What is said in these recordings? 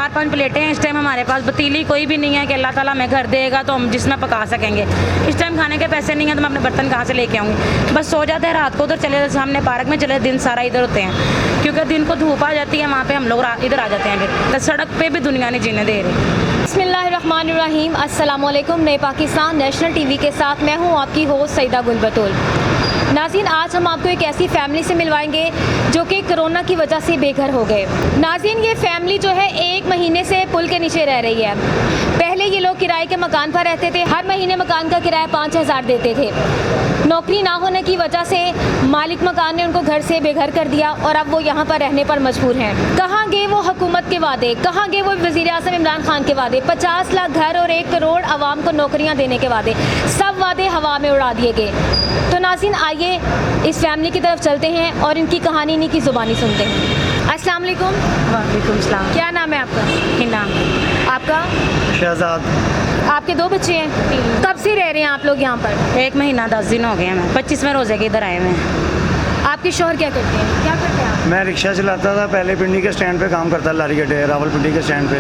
4-5 प्लेटें हैं इस टाइम हमारे पास, पतीली कोई भी नहीं है कि अल्लाह ताला हमें घर देगा तो हम जिसमें पका सकेंगे। इस टाइम खाने के पैसे नहीं हैं तो मैं अपने बर्तन कहाँ से लेके आऊँगी। बस सो जाते हैं रात को, उधर चले सामने पार्क में चले, दिन सारा इधर होते हैं क्योंकि दिन को धूप आ जाती है, वहाँ पे हम लोग इधर आ जाते हैं। फिर तो सड़क पे भी दुनिया नहीं जीने दे रही। बिस्मिल्लाहिर्रहमानिर्रहीम, अस्सलाम वालेकुम। नए पाकिस्तान नेशनल टीवी के साथ मैं हूँ आपकी होस्ट सईदा गुल बतूल। नाज़रीन, आज हम आपको एक ऐसी फैमिली से मिलवाएंगे जो कि कोरोना की वजह से बेघर हो गए। नाज़रीन, ये फैमिली जो है 1 महीने से पुल के नीचे रह रही है। पहले ये लोग किराए के मकान पर रहते थे, हर महीने मकान का किराया 5000 देते थे। नौकरी ना होने की वजह से मालिक मकान ने उनको घर से बेघर कर दिया और अब वो यहाँ पर रहने पर मजबूर हैं। कहाँ गए वो हुकूमत के वादे, कहाँ गए वो वज़ीर आज़म इमरान खान के वादे, 50 लाख घर और 1 करोड़ आवाम को नौकरियाँ देने के वादे, सब वादे हवा में उड़ा दिए गए। तो नाज़रीन, आइए इस फैमिली की तरफ चलते हैं और इनकी कहानी इन्हीं की ज़ुबानी सुनते हैं। अस्सलाम वालेकुम। वालेकुम सलाम। क्या नाम है आपका? हिना। आपका? शहजाद। आपके 2 बच्चे हैं। कब से रह रहे हैं आप लोग यहाँ पर? 1 महीना 10 दिन हो गए हैं। 25वें रोज़े के इधर आए हुए हैं। आपके शौहर क्या करते हैं? क्या करते हैं आप? मैं रिक्शा चलाता था, पहले पिंडी के स्टैंड पे काम करता, लारी अड्डे रावलपिंडी के स्टैंड पे,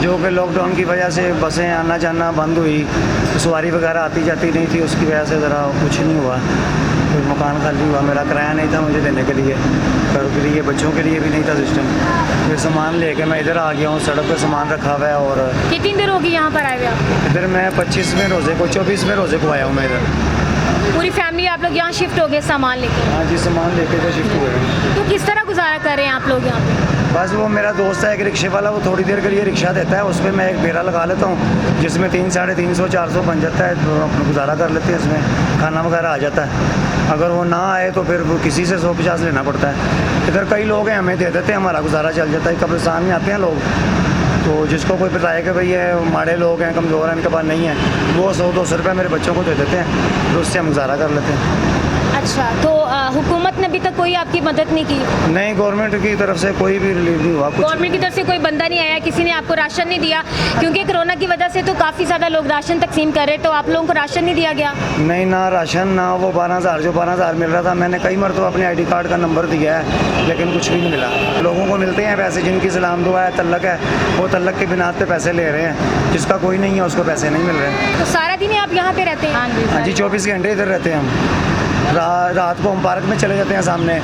जो कि लॉकडाउन की वजह से बसें आना जाना बंद हुई, सवारी वगैरह आती जाती नहीं थी, उसकी वजह से ज़रा कुछ नहीं हुआ। फिर मकान खाली हुआ, मेरा किराया नहीं था मुझे देने के लिए, घरों के लिए, बच्चों के लिए भी नहीं था सिस्टम। फिर सामान लेके मैं इधर आ गया हूँ, सड़क पे सामान रखा हुआ है। और कितनी देर होगी यहाँ पर आए हुए आप? इधर मैं 25वें रोज़े को 24वें रोज़े को आया हूँ मैं इधर। पूरी फैमिली आप लोग यहाँ शिफ्ट हो गए सामान लेके? हाँ जी, सामान लेके तो शिफ्ट हुए हैं। तो किस तरह गुजारा कर रहे हैं आप लोग यहाँ पे? बस वो मेरा दोस्त है एक रिक्शे वाला, वो थोड़ी देर के लिए रिक्शा देता है, उस पर मैं एक बेरा लगा लेता हूँ जिसमें 300-350-400 बन जाता है, तो अपना गुजारा कर लेते हैं। इसमें खाना वगैरह आ जाता है। अगर वो ना आए तो फिर वो किसी से 100-50 लेना पड़ता है। इधर कई लोग हैं, हमें दे देते हैं, हमारा गुजारा चल जाता है। कब्रिस्तान में आते हैं लोग, तो जिसको कोई बताए कि भाई ये माड़े लोग हैं, कमज़ोर हैं, इनके पास नहीं है, वो 100-200 रुपये मेरे बच्चों को दे देते हैं, तो उससे हम गुजारा कर लेते हैं। अच्छा, तो हुकूमत ने अभी तक कोई आपकी मदद नहीं की? नहीं, गवर्नमेंट की तरफ से कोई भी रिलीफ नहीं हुआ। गवर्नमेंट की तरफ से कोई बंदा नहीं आया, किसी ने आपको राशन नहीं दिया? क्योंकि कोरोना की वजह से तो काफ़ी ज़्यादा लोग राशन तकसीम कर रहे, तो आप लोगों को राशन नहीं दिया गया? नहीं, ना राशन, ना वो 12,000 जो 12,000 मिल रहा था। मैंने कई मरतबा अपने ID कार्ड का नंबर दिया है, लेकिन कुछ भी नहीं मिला। लोगों को मिलते हैं पैसे, जिनकी सलाम दुआ है, तल्लक है, वो तल्लक के बिना पे पैसे ले रहे हैं, जिसका कोई नहीं है उसको पैसे नहीं मिल रहे। तो सारा दिन आप यहाँ पे रहते हैं? हाँ जी, 24 घंटे इधर रहते हैं हम। रात को हम पार्क में चले जाते हैं सामने,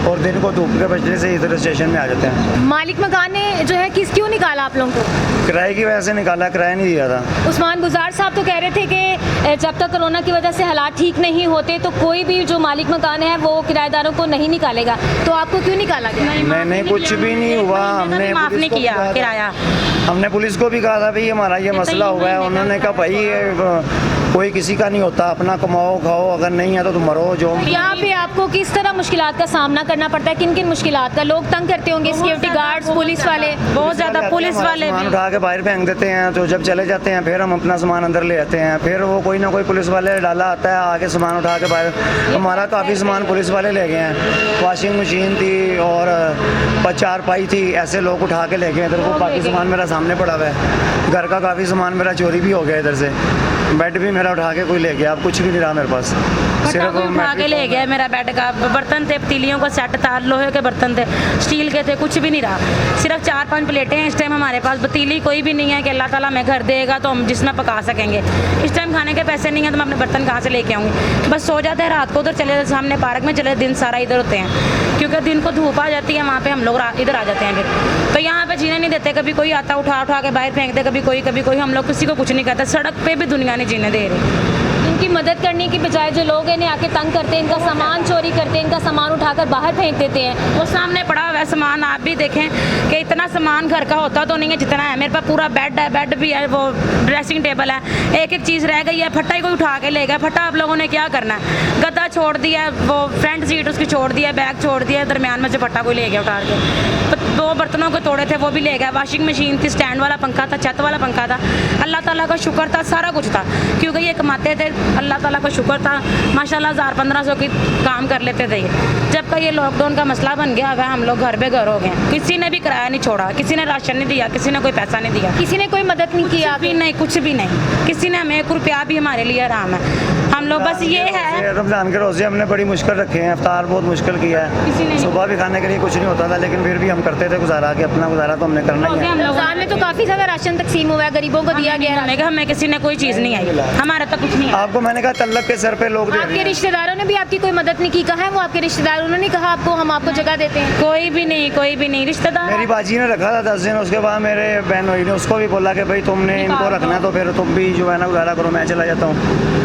और दिन को धूप के बजने से इधर स्टेशन में आ जाते हैं। मालिक मकान ने जो है क्यों निकाला आप लोगों को? किराए की वजह से निकाला, किराया नहीं दिया था। उस्मान गुजार साहब तो कह रहे थे कि जब तक कोरोना की वजह से हालात ठीक नहीं होते तो कोई भी जो मालिक मकान है वो किराएदारों को नहीं निकालेगा, तो आपको क्यों निकाला गया? नहीं, कुछ भी नहीं हुआ। हमने माफ नहीं किया किराया। हमने पुलिस को भी कहा था भाई हमारा ये मसला हुआ है, उन्होंने कहा भाई कोई किसी का नहीं होता, अपना कमाओ खाओ, अगर नहीं है तो तुम मरो। जो यहाँ पे आपको किस तरह मुश्किलात का सामना करना पड़ता है? किन किन मुश्किलात का? लोग तंग करते होंगे, सिक्योरिटी गार्ड्स, पुलिस वाले? बहुत ज़्यादा पुलिस वाले सामान उठा के बाहर फेंक देते हैं, तो जब चले जाते हैं फिर हम अपना सामान अंदर ले आते हैं, फिर वो कोई ना कोई पुलिस वाले डाला आता है आगे सामान उठा के बाहर। हमारा काफ़ी सामान पुलिस वाले ले गए हैं, वॉशिंग मशीन थी और 4 थी, ऐसे लोग उठा के ले गए। इधर को बाकी सामान मेरा सामने पड़ा हुआ है, घर का काफ़ी सामान मेरा चोरी भी हो गया। इधर से बेड भी मेरा उठा के कोई ले गया, अब कुछ भी नहीं रहा मेरे पास, सिर्फ उठा के ले गया मेरा बेड का। बर्तन थे, पतीलियों का सेट था, लोहे के बर्तन थे, स्टील के थे, कुछ भी नहीं रहा। सिर्फ 4-5 प्लेटें हैं इस टाइम हमारे पास, पतीली कोई भी नहीं है कि अल्लाह ताला हमें घर देगा तो हम जिसमें पका सकेंगे। इस टाइम खाने के पैसे नहीं हैं तो मैं अपने बर्तन कहाँ से लेके आऊँगी। बस सो जाते हैं रात को, उधर चले सामने पार्क में चले, दिन सारा इधर होते हैं क्योंकि दिन को धूप आ जाती है, वहाँ पे हम लोग इधर आ जाते हैं। फिर तो यहाँ पे जीने नहीं देते, कभी कोई आता उठा के बाहर फेंक दे, कभी कोई, हम लोग किसी को कुछ नहीं कहते। सड़क पे भी दुनिया नहीं जीने दे रही। इनकी मदद करने की बजाय जो लोग इन्हें आके तंग करते हैं, इनका सामान चोरी करते हैं, इनका सामान उठाकर बाहर फेंक देते हैं। वो सामने पड़ा हुआ है सामान, आप भी देखें कि इतना सामान घर का होता तो नहीं है जितना है। मेरे पास पूरा बेड है, बेड भी है, वो ड्रेसिंग टेबल है, एक चीज़ रह गई है, फट्टा ही कोई उठा के ले गया। फट्टा आप लोगों ने क्या करना है? गद्दा छोड़ दिया, वो फ्रंट सीट उसकी छोड़ दिया, बैग छोड़ दिया, दरमियान में से फट्टा कोई ले गया उठा के। 2 बर्तनों को तोड़े थे, वो भी ले गया। वॉशिंग मशीन थी, स्टैंड वाला पंखा था, छत वाला पंखा था। अल्लाह ताला का शुक्र था, सारा कुछ था क्योंकि ये कमाते थे, अल्लाह ताला का शुक्र था, माशाल्लाह 1000-1500 की काम कर लेते थे। जब का ये लॉकडाउन का मसला बन गया वह हम लोग घर पे घर हो गए। किसी ने भी किराया नहीं छोड़ा, किसी ने राशन नहीं दिया, किसी ने कोई पैसा नहीं दिया, किसी ने कोई मदद नहीं की? भी नहीं, कुछ भी नहीं। किसी ने हमें 1 रुपया भी हमारे लिए आराम है। हम लोग बस ये है, रमज़ान के रोज़े हमने बड़ी मुश्किल रखे हैं, इफ्तार बहुत मुश्किल किया है। सुबह भी खाने के लिए कुछ नहीं होता था, लेकिन फिर भी हम करते थे गुजारा, कि अपना गुजारा तो हमने करना ही है। रमज़ान में तो काफ़ी ज़्यादा राशन तकसीम हुआ है, गरीबों को दिया गया है। हमने कहा हमें किसी ने कोई चीज़ नहीं आई, हमारा तो कुछ नहीं है। आपको मैंने कहा तल्लक के सर पे लोग दे रहे आपके हैं। रिश्तेदारों ने भी आपकी कोई मदद नहीं की? कहा है वो आपके रिश्तेदार? उन्होंने कहा आपको हम आपको जगह देते हैं? कोई भी नहीं, कोई भी नहीं रिश्तेदार। मेरी बाजी ने रखा था 10 दिन, उसके बाद मेरे बहन भाई ने उसको भी बोला कि भाई तुमने इनको रखना तो फिर तुम भी जो है ना गुजारा करो, मैं चला जाता हूँ।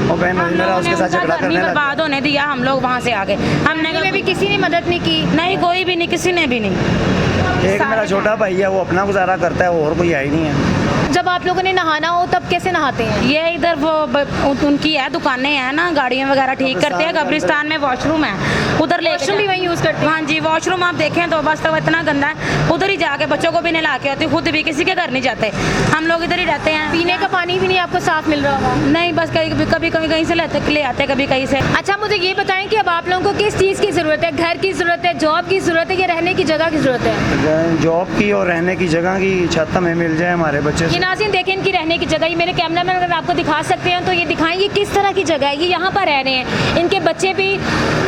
और बहन भाई मेरा उसके साथ झगड़ा करने लगा। बर्बाद होने दिया, हम लोग वहाँ से आ गए। हमने में भी किसी ने मदद नहीं की? नहीं, कोई भी नहीं, किसी ने भी नहीं। एक मेरा छोटा भाई है, वो अपना गुजारा करता है, और कोई है ही नहीं है। जब आप लोगों ने नहाना हो तब कैसे नहाते हैं? ये इधर वो उनकी है दुकानें हैं ना, गाड़ियाँ वगैरह ठीक करते हैं। कब्रिस्तान में वॉशरूम है, उधर ले वॉशरूम भी वहीं यूज़ करते हैं? हाँ जी, वॉशरूम आप देखें तो बस तो इतना गंदा है, उधर ही जाके बच्चों को भी नहला के आते, खुद भी किसी के घर नहीं जाते, हम लोग इधर ही रहते हैं। पीने का पानी भी नहीं आपको साफ मिल रहा होगा? नहीं, बस कभी कहीं से ले आते, कभी कहीं से। अच्छा, मुझे ये बताएं कि अब आप लोगों को किस चीज़ की ज़रूरत है? घर की ज़रूरत है, जॉब की ज़रूरत है, या रहने की जगह की ज़रूरत है? जॉब की और रहने की जगह की छत हमें मिल जाए हमारे बच्चे ये से। नाज़रीन देखें इनकी रहने की जगह, ये मेरे कैमरामैन अगर आपको दिखा सकते हैं तो ये दिखाएं ये किस तरह की जगह है। ये यहाँ पर रह रहे हैं, इनके बच्चे भी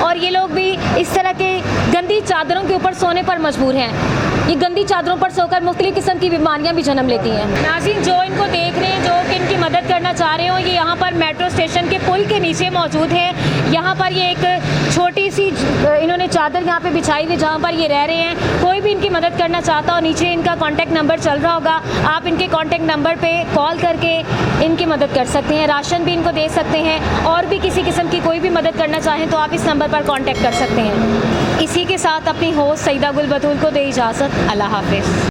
और ये लोग भी इस तरह के गंदी चादरों के ऊपर सोने पर मजबूर हैं। ये गंदी चादरों पर सोकर मुख्तलिफ किस्म की बीमारियां भी जन्म लेती हैं। नाज़रीन जो इनको देख रहे हैं, जो कि इनकी मदद करना चाह रहे हो, ये यहाँ पर मेट्रो स्टेशन के पुल के नीचे मौजूद है। यहाँ पर ये एक छोटी सी इन्होंने चादर यहाँ पे बिछाई हुई जहाँ पर ये रह रहे हैं। कोई भी इनकी मदद करना चाहता हो, नीचे इनका कॉन्टैक्ट नंबर चल रहा होगा, आप इनके कॉन्टैक्ट नंबर पर कॉल करके इनकी मदद कर सकते हैं। राशन भी इनको दे सकते हैं, और भी किसी किस्म की कोई भी मदद करना चाहें तो आप इस नंबर पर कॉन्टैक्ट कर सकते हैं। इसी के साथ अपनी होस्ट सईदा गुल बतूल को दे इजाज़त। अल्लाह हाफिज़।